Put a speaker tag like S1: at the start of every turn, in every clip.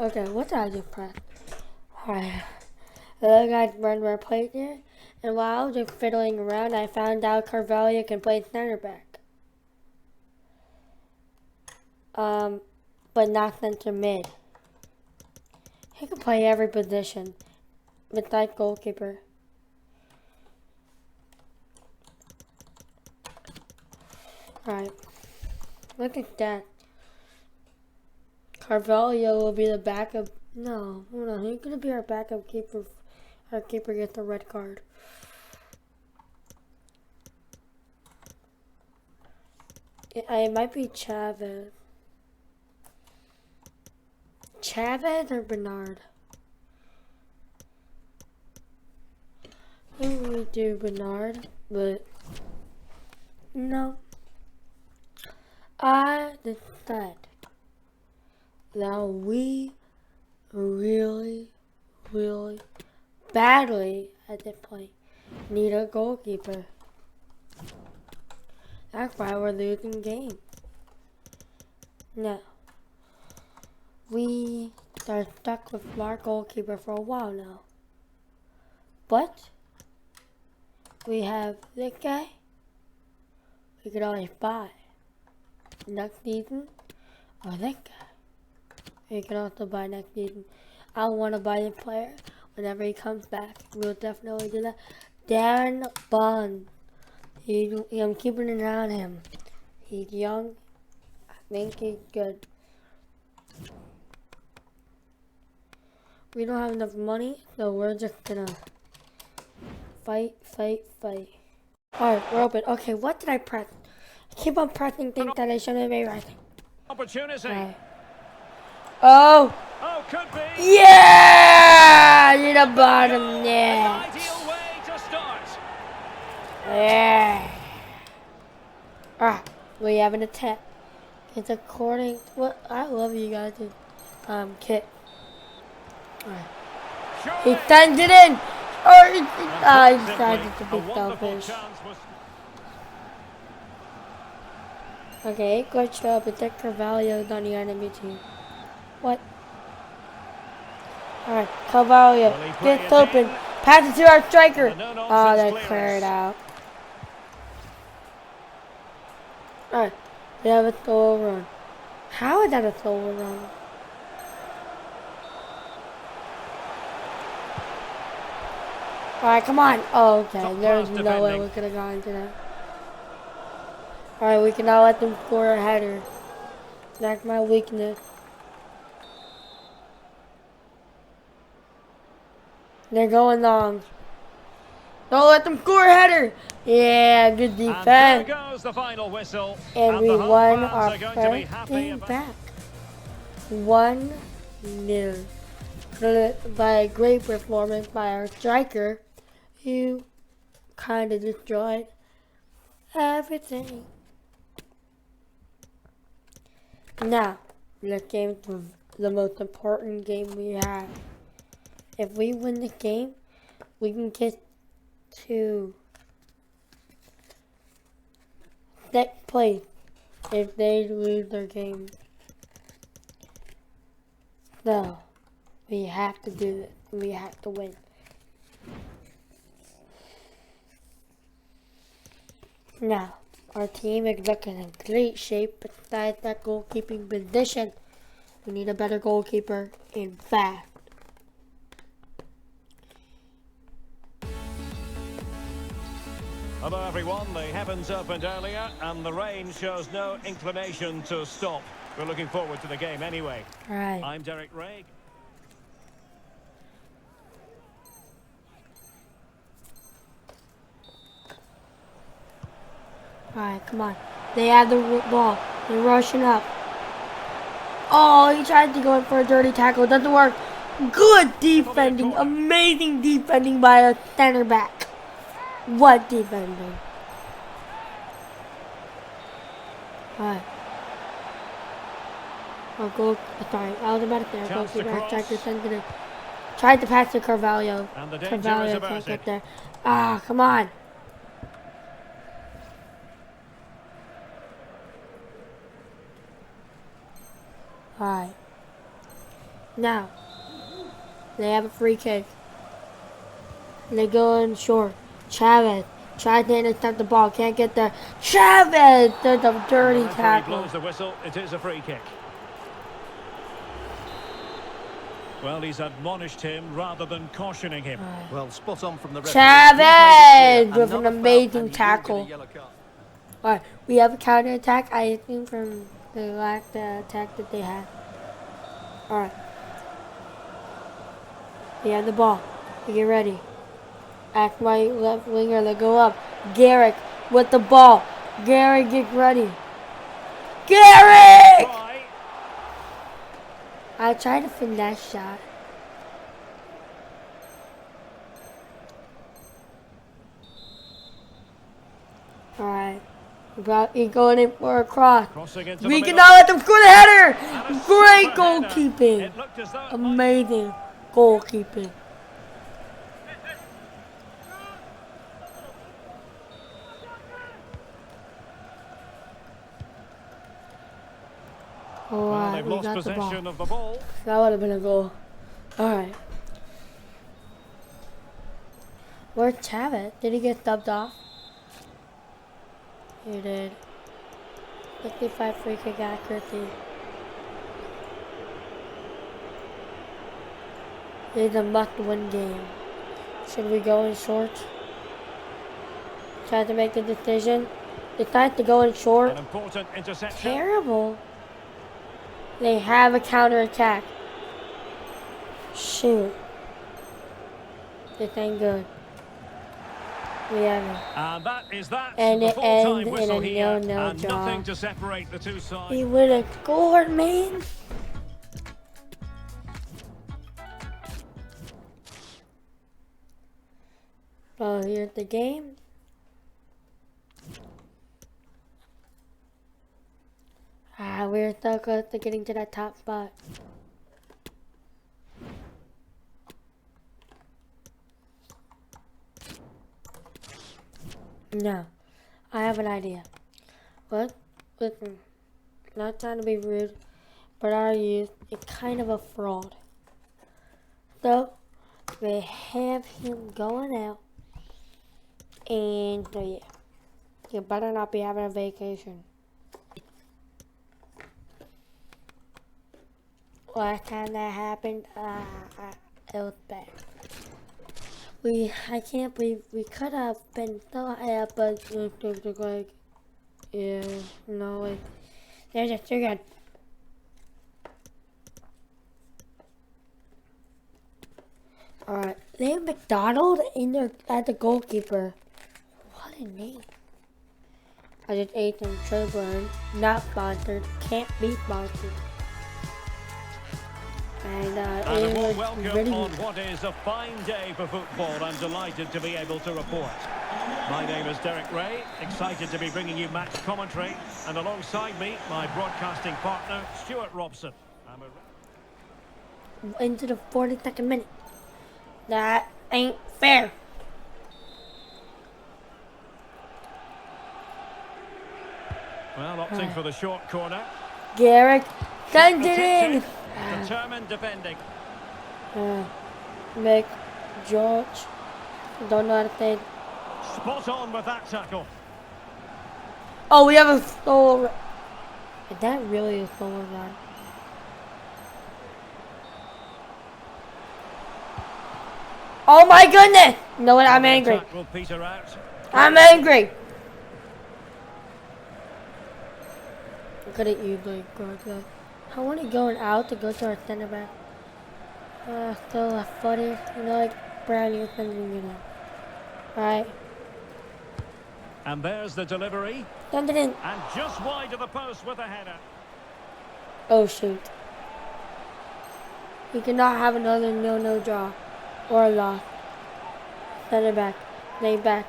S1: Okay, what did I just press? Alright. The other guy run my plate there. And while I was just fiddling around, I found out Carvalho can play center back. But not center mid. He can play every position. With that goalkeeper. Alright. Look at that. Carvalho will be the backup. No, hold on. He's gonna be our backup keeper. Our keeper gets the red card. It might be Chavez. Chavez or Bernard? I think we do Bernard, but no. I decided that we really badly at this point need a goalkeeper. That's why we're losing games. No. We are stuck with our goalkeeper for a while now. But we have this guy. We could only buy next season or this guy. We can also buy next season. I want to buy the player whenever he comes back. We'll definitely do that. Darren Bond. I'm keeping an eye on him. He's young. I think he's good. We don't have enough money, so we're just gonna fight. Alright, we're open. Okay, what did I press? I keep on pressing things that I shouldn't have made right.
S2: Opportunity.
S1: Right. Oh!
S2: Oh, could be.
S1: Yeah! To the bottom net.
S2: Ideal way to start.
S1: Yeah. Alright, we have an attack. It's according. What I love you guys. Kit. Alright. He sends it in. Or he decided to be selfish. Okay, good job. It's like Carvalho's on the enemy team. What? Alright, Carvalho gets open. Passes to our striker. Oh, they cleared out. Alright, we have a solo run. How is that a solo run? Alright, come on. Oh, okay. There's no way we could have gone into that. Alright, we cannot let them score a header. That's my weakness. They're going long. Don't let them score a header. Yeah, good defense.
S2: And there goes the final whistle.
S1: And we won our first game back. 1-0. By a great performance by our striker, who kind of destroyed everything. Now, this game is the most important game we have. If we win the game, we can get to second place if they lose their game. So, we have to do this. We have to win. Now, our team is looking in great shape besides that goalkeeping position. We need a better goalkeeper and fast.
S2: Hello everyone, the heavens opened earlier and the rain shows no inclination to stop. We're looking forward to the game anyway.
S1: Right.
S2: I'm Derek Ray.
S1: Alright, come on. They have the ball. They're rushing up. Oh, he tried to go in for a dirty tackle. It doesn't work. Good defending. Amazing defending by a center back. What defending? Alright. Oh, goal. Sorry, I was about to say. Goalkeeper tried to send it in. Tried to pass to Carvalho. Carvalho can't get there. Ah, come on. Alright. Now, they have a free kick. They go in short. Chavez tries to intercept the ball. Can't get there. Chavez does a dirty
S2: The referee
S1: tackle.
S2: blows the whistle. It is a free kick. Well, he's admonished him rather than cautioning him.
S3: Well, spot on from the referee.
S1: Chavez with an amazing tackle. Alright, we have a counter attack, I think, from the lack the attack that they had. Alright. We have the ball. We get ready. Act right, left winger, they go up. Garrick with the ball. Garrick, get ready. Garrick! I tried to finesse shot. Alright. He's going in for a cross. We cannot let them score the header! Great goalkeeping! Amazing goalkeeping. Alright, we got the ball. That would have been a goal. Alright. Where's Chavez? Did he get subbed off? He did. 55 free kick accuracy. It's a must-win game. Should we go in short? Try to make a decision. Decide to go in short.
S2: An important interception.
S1: Terrible. They have a counter-attack. Shoot. This ain't good. We have it.
S2: And that is that.
S1: And
S2: the
S1: it
S2: full-time
S1: ends in
S2: whistle
S1: a
S2: here,
S1: nil-nil
S2: and
S1: draw.
S2: nothing to separate the two sides.
S1: He would have scored, man. Oh, here's the game. We're so close to getting to that top spot. No, I have an idea. What? Listen, not trying to be rude, but our youth is kind of a fraud. So, they have him going out, and so yeah, you better not be having a vacation. Last time that happened, it was bad. I can't believe we could have been so high up, but like, yeah, no, like, they're just too good. Alright, they have McDonald in there at the goalkeeper. What a name. I just ate some Sherburn, not sponsored, can't be sponsored. And
S2: a warm welcome
S1: really
S2: on what is a fine day for football. I'm delighted to be able to report. My name is Derek Ray, excited to be bringing you match commentary, and alongside me, my broadcasting partner, Stuart Robson.
S1: Into the 42nd minute. That ain't fair.
S2: Well, opting for the short corner.
S1: Garrick sends it in.
S2: Determined defending.
S1: Mick, George, don't know how to say it.
S2: Spot on with that tackle.
S1: Oh, we have a slow. Is that really a slow run? Oh my goodness! You know what? I'm angry.
S2: Will peter out.
S1: I'm angry. I could have easily guarded that. I want it going out to go to our center back. Still left footed, you know, like Brownie or something, you know. Alright.
S2: And there's the delivery.
S1: Send it in.
S2: And just wide of the post with a header.
S1: Oh shoot. We cannot have another no draw or a loss. Center back. Lay back.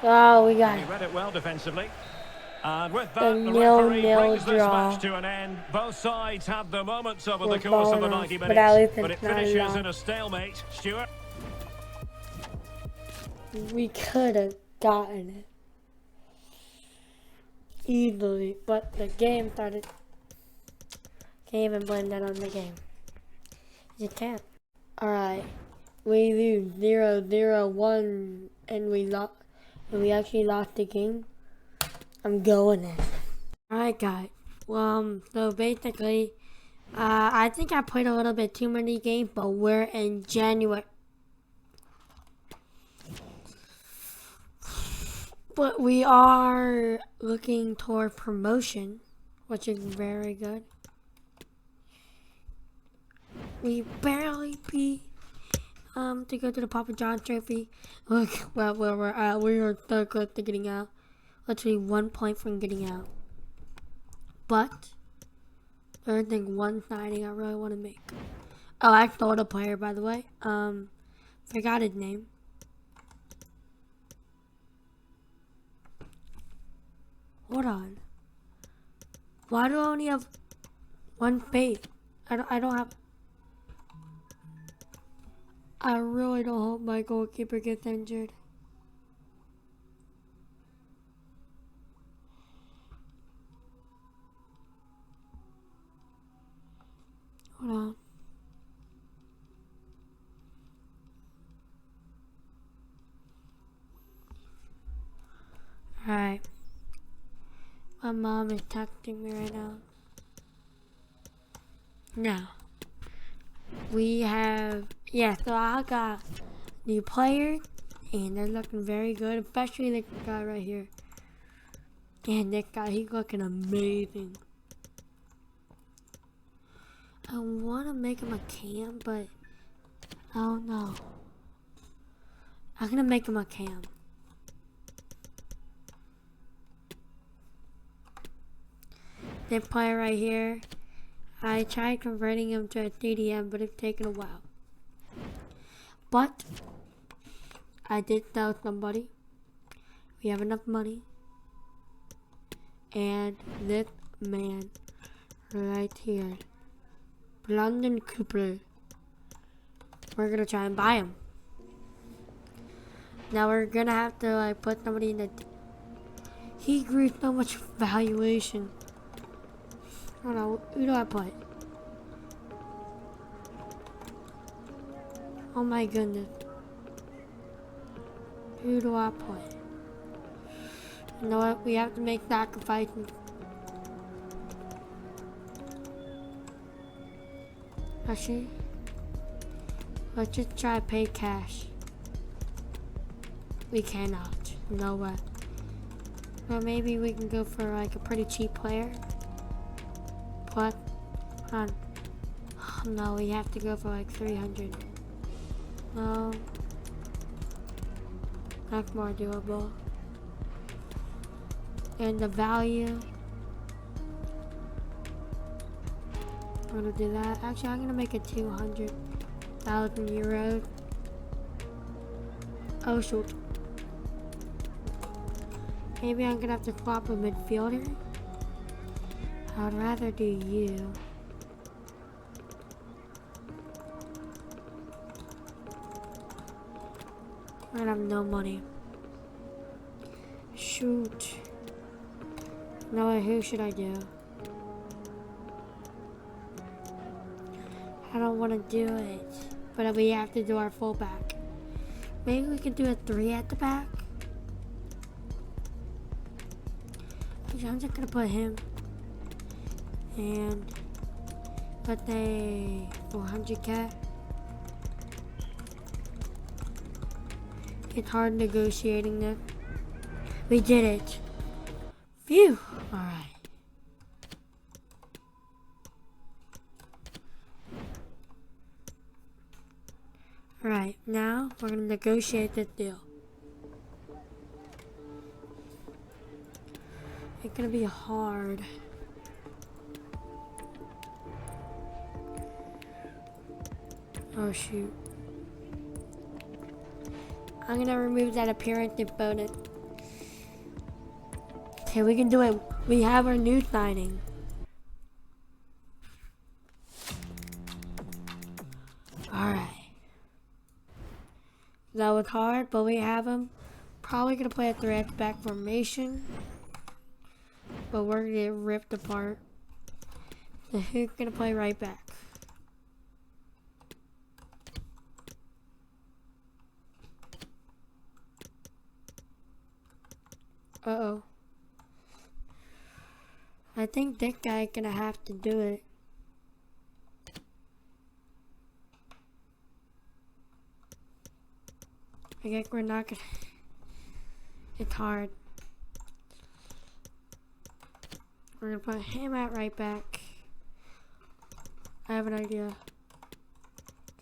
S1: Oh, we got
S2: He
S1: it.
S2: read it well defensively. And with that,
S1: A
S2: the referee brings this
S1: draw.
S2: match to an end. Both sides have their moments over
S1: We're
S2: the course of the
S1: falling
S2: 90
S1: off, but
S2: minutes,
S1: at least
S2: but it
S1: it's not
S2: finishes
S1: long.
S2: in a stalemate. Stuart?
S1: We could have gotten it easily, but the game started. Can't even blame that on the game. You can't. Alright. We lose 0-0-1 and we actually lost the game. I'm going in. Alright guys. Well, so basically, I think I played a little bit too many games, but we're in January. But we are looking toward promotion, which is very good. We barely beat to go to the Papa John Trophy. Look where we're at. We are so close to getting out. Literally 1 point from getting out. But there's like one signing I really want to make. Oh, I stole a player, by the way. Forgot his name. Hold on. Why do I only have one page? I don't have. I really don't hope my goalkeeper gets injured. Hold on. Alright. My mom is texting me right now. Now, we have, so I got new players, and they're looking very good, especially this guy right here. And this guy, he's looking amazing. I want to make him a cam, but I don't know. I'm going to make him a cam. This player right here, I tried converting him to a CDM, but it's taken a while. But I did sell somebody. We have enough money. And this man right here, London Cooper, we're gonna try and buy him. Now we're gonna have to like put somebody in the. He grew so much valuation. I don't know, who do I put? Oh my goodness. Who do I put? You know what? We have to make sacrifices. Actually, let's just try to pay cash. We cannot. No way. Well, maybe we can go for like a pretty cheap player. But, no, we have to go for like 300. No. That's more doable. And the value. I'm gonna do that. Actually, I'm gonna make it 200,000 euros. Oh shoot. Maybe I'm gonna have to swap a midfielder. I'd rather do you. I have no money. Shoot. No, who should I do? I don't want to do it. But we have to do our fullback. Maybe we can do a 3 at the back. I'm just gonna put him. And put a 400k. It's hard negotiating this. We did it. Phew. Alright. Alright, now we're gonna negotiate this deal. It's gonna be hard. Oh shoot. I'm gonna remove that appearance bonus. Okay, we can do it. We have our new signing. Alright. That was hard, but we have him. Probably gonna play a 3 at the back formation. But we're gonna get ripped apart. So who's gonna play right back? Uh-oh. I think this guy's gonna have to do it. I guess we're not gonna... It's hard. We're gonna put him at right back. I have an idea.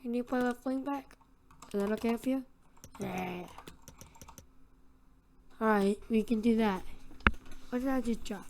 S1: Can you play left wing back? Is that okay with you? Yeah. Alright, we can do that. What did I just drop?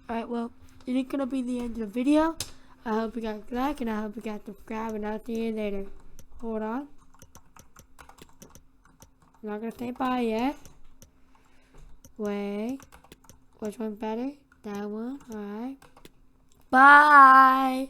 S1: Alright, well, it is gonna be the end of the video. I hope you guys like and I hope you guys subscribe, and I'll see you later. Hold on. I'm not gonna say bye yet. Wait. Which one's better? That one? Alright. Bye!